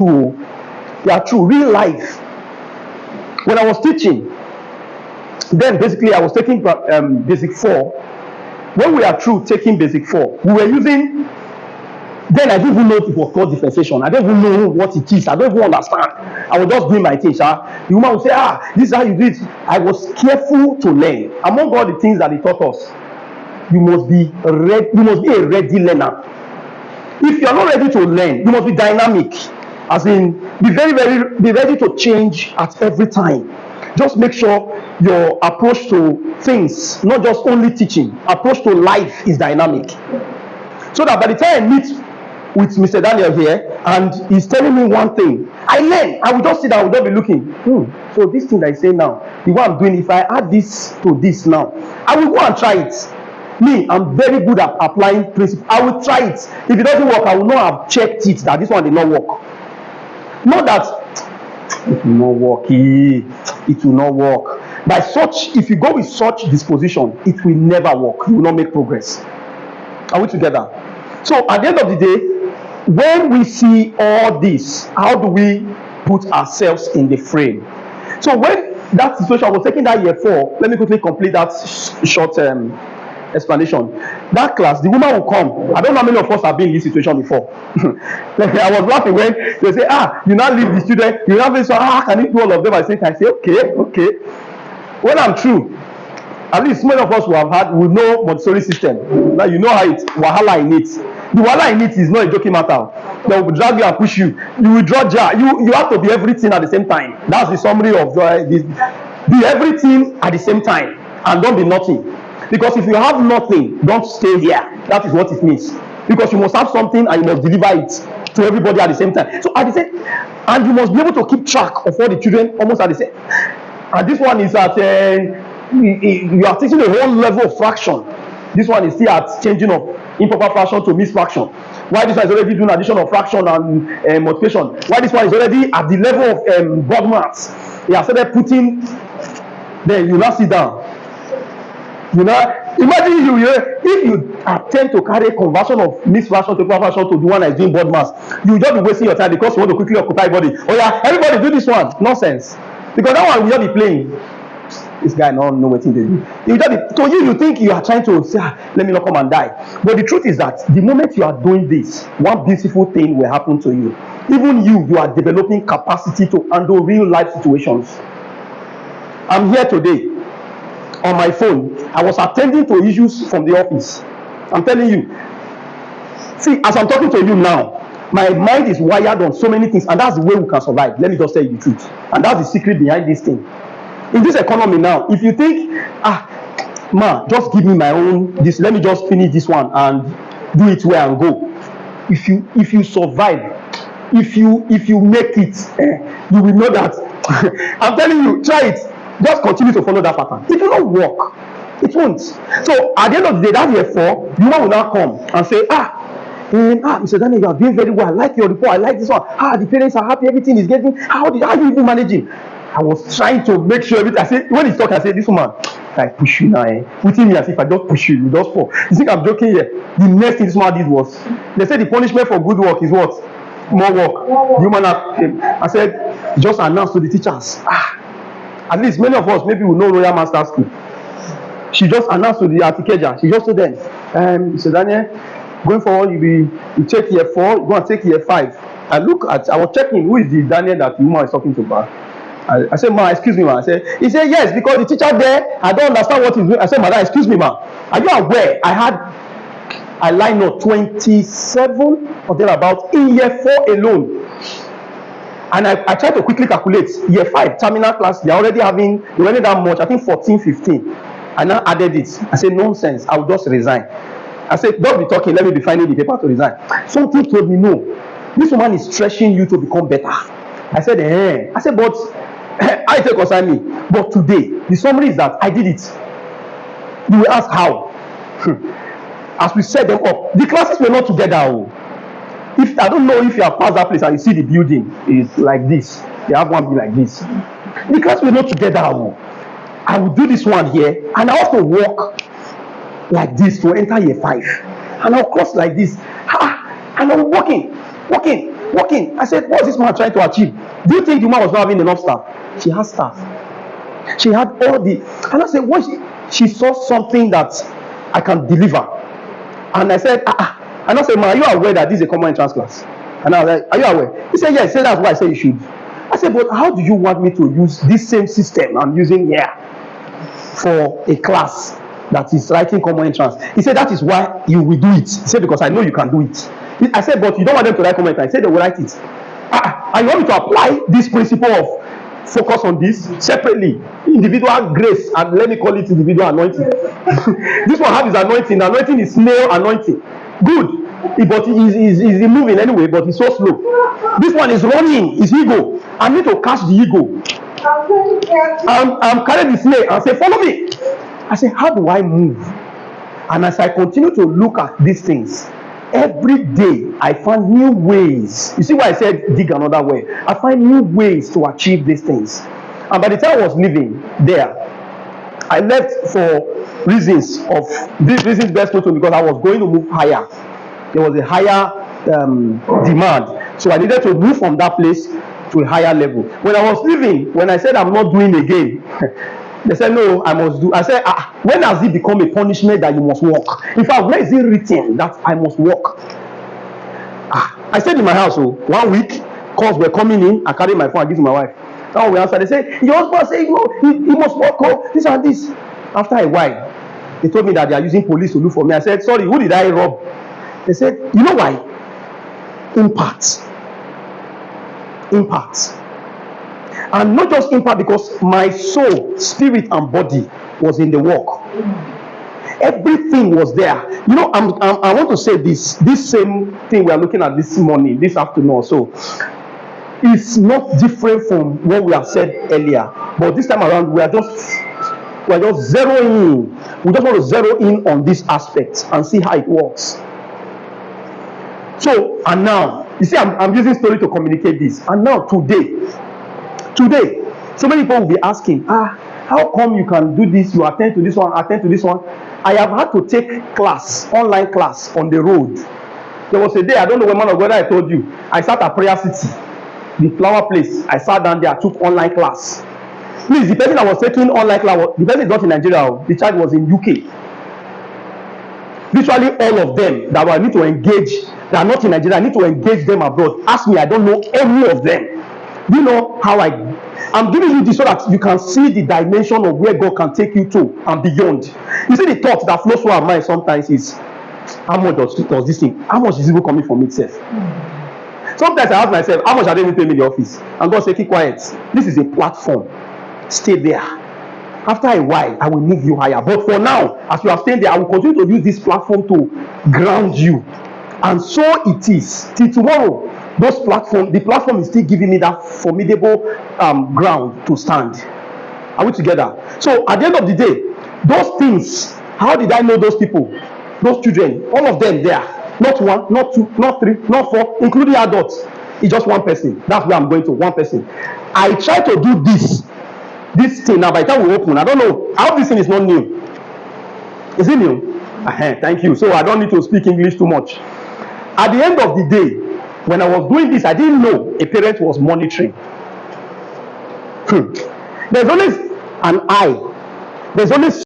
They are true, real life. When I was teaching, then basically I was taking basic 4. When we are through taking basic 4, we were using, then I didn't even know it was called differentiation. I don't even know what it is. I don't even understand. I was just doing my thing. The woman would say, this is how you do it. I was careful to learn. Among all the things that they taught us, you must be a ready learner. If you are not ready to learn, you must be dynamic. As in, be ready to change at every time. Just make sure your approach to things, not just only teaching, approach to life is dynamic. So that by the time I meet with Mr. Daniel here and he's telling me one thing, I learn. I will just sit down, I will just be looking. So this thing I say now, the one I'm doing, if I add this to this now, I will go and try it. Me, I'm very good at applying principles. I will try it. If it doesn't work, I will not have checked it that this one did not work. Not that it will not work. It will not work. By such, if you go with such disposition, it will never work. You will not make progress. Are we together? So at the end of the day, when we see all this, how do we put ourselves in the frame? So when that situation, I was taking that year 4. Let me quickly complete that short explanation. That class, the woman will come. I don't know how many of us have been in this situation before. Like, I was laughing when they say, you now leave the student, you now say, can you do all of them? I say, okay. When I'm through, at least many of us who have had, we know Montessori system. Now you know how it's wahala in it. The wahala in it is not a joking matter. They will drag you and push you. You will draw jar. You have to be everything at the same time. That's the summary of this. Be everything at the same time and don't be nothing. Because if you have nothing, don't stay here. That is what it means. Because you must have something and you must deliver it to everybody at the same time. So at the same, and you must be able to keep track of all the children almost at the same. And this one is at you are teaching a whole level of fraction. This one is still at changing of improper fraction to mixed fraction. Why this one is already doing addition of fraction and multiplication? Why this one is already at the level of board maths? He has started putting. Then you now sit down. You know, imagine if you attempt to carry conversion of mixed fraction to improper fraction to the one that is doing board maths, you will just be wasting your time because you want to quickly occupy body. Oh yeah, everybody do this one. Nonsense. Because that one will just be playing. This guy don't know what he do. You just be, to you think you are trying to say, let me not come and die. But the truth is that the moment you are doing this, one beautiful thing will happen to you. Even you are developing capacity to handle real life situations. I'm here today on my phone. I was attending to issues from the office. I'm telling you. See, as I'm talking to you now, my mind is wired on so many things, and that's the way we can survive. Let me just tell you the truth. And that's the secret behind this thing. In this economy now, if you think, man, just give me my own, let me just finish this one and do it where and go. If you survive, if you make it, you will know that. I'm telling you, try it. Just continue to follow that pattern. It will not work. It won't. So at the end of the day, that year 4, you will now come and say, Mr. Daniel, you are doing very well. I like your report. I like this one. The parents are happy. Everything is getting. How do you even manage it? I was trying to make sure everything. I said, when he's talking, I said, this woman, I push you now. Within me, as if I don't push you, you just fall. You think I'm joking here? The next thing this woman did was, they said the punishment for good work is what? More work. The woman, I said, just announce to the teachers. At least many of us, maybe we know Royal Master School. She just announced to the Atikeja. She just told them, Mr. Daniel, going forward, you take year 4, you go and take year 5. I was checking who is the Daniel that the woman is talking to. I said, ma, excuse me, ma. He said, yes, because the teacher there, I don't understand what he's doing. I said, madam, excuse me, ma. Are you aware? I lined up 27 or thereabout in year 4 alone. And I tried to quickly calculate year 5 terminal class. They're already that much, I think 14, 15. I now added it. I said, nonsense, I will just resign. I said, don't be talking, let me be finding the paper to resign. Something told me, no, this woman is stretching you to become better. I said, but I take concern me. But today, the summary is that I did it. You will ask how. As we set them up, the classes were not together. If I don't know if you have passed that place and you see the building is like this, they have one like this. The classes were not together. I will do this one here, and I have to walk like this to enter year 5, and I'll cross like this, and I'm walking. Working. I said, what is this man trying to achieve? Do you think the woman was not having enough staff? She has staff. She had all the, and I said, what? She saw something that I can deliver. And I said, and I said, man, are you aware that this is a common entrance class? And I was like, are you aware? He said, yes. He said, that's why I said you should. I said, but how do you want me to use this same system I'm using here for a class that is writing common entrance? He said, that is why you will do it. He said, because I know you can do it. I said, but you don't want them to write common entrance. He said, they will write it. And you want me to apply this principle of focus on this separately, individual grace, and let me call it individual anointing. This one have his anointing. The anointing is snail anointing. Good. But he's moving anyway, but he's so slow. This one is running, his ego. I need to catch the ego. I'm carrying the snail and say, follow me. I say, how do I move? And as I continue to look at these things, every day I find new ways. You see why I said dig another way? I find new ways to achieve these things. And by the time I was living there, I left for reasons of these reasons best known to me, because I was going to move higher. There was a higher demand, so I needed to move from that place to a higher level. When I was leaving, when I said I'm not doing again, they said no, I must do. I said, when has it become a punishment that you must walk? In fact, where is it written that I must walk? I stayed in my house 1 week. Calls were coming in. I carried my phone. I give to my wife. Now we answer. They say your husband say he must walk. This and this. After a while, they told me that they are using police to look for me. I said, sorry, who did I rob? They said, you know why? Impact. And not just impact, because my soul, spirit, and body was in the work. Everything was there. You know, I want to say this same thing we are looking at this morning, this afternoon. So it's not different from what we have said earlier, but this time around we are just zeroing in. We just want to zero in on this aspect and see how it works. So, and now you see, I'm using story to communicate this. And now today, so many people will be asking, how come you can do this? You attend to this one, attend to this one. I have had to take online class on the road. There was a day, I don't know when, man of God, I told you, I sat at Prayer City, the flower place. I sat down there, I took online class. Please, the person that was taking online class, the person is not in Nigeria, the child was in UK. Literally all of them that I need to engage, that are not in Nigeria, I need to engage them abroad. Ask me, I don't know any of them. Do you know how I'm giving you this so that you can see the dimension of where God can take you to and beyond. You see, the thought that flows through our mind sometimes is, how much does this thing? How much is even coming from itself? Sometimes I ask myself, how much are they even paying me in the office? And God say, keep quiet. This is a platform. Stay there. After a while, I will move you higher. But for now, as you are staying there, I will continue to use this platform to ground you. And so it is. Till tomorrow, the platform is still giving me that formidable ground to stand. Are we together? So at the end of the day, those things, how did I know those people? Those children, all of them there. Not one, not two, not three, not four, including adults. It's just one person. That's where I'm going to, one person. I try to do this thing now. By the time we open, I don't know. I hope this thing is not new. Is it new? Thank you. So I don't need to speak English too much. At the end of the day, when I was doing this, I didn't know a parent was monitoring. There's always an eye. There's always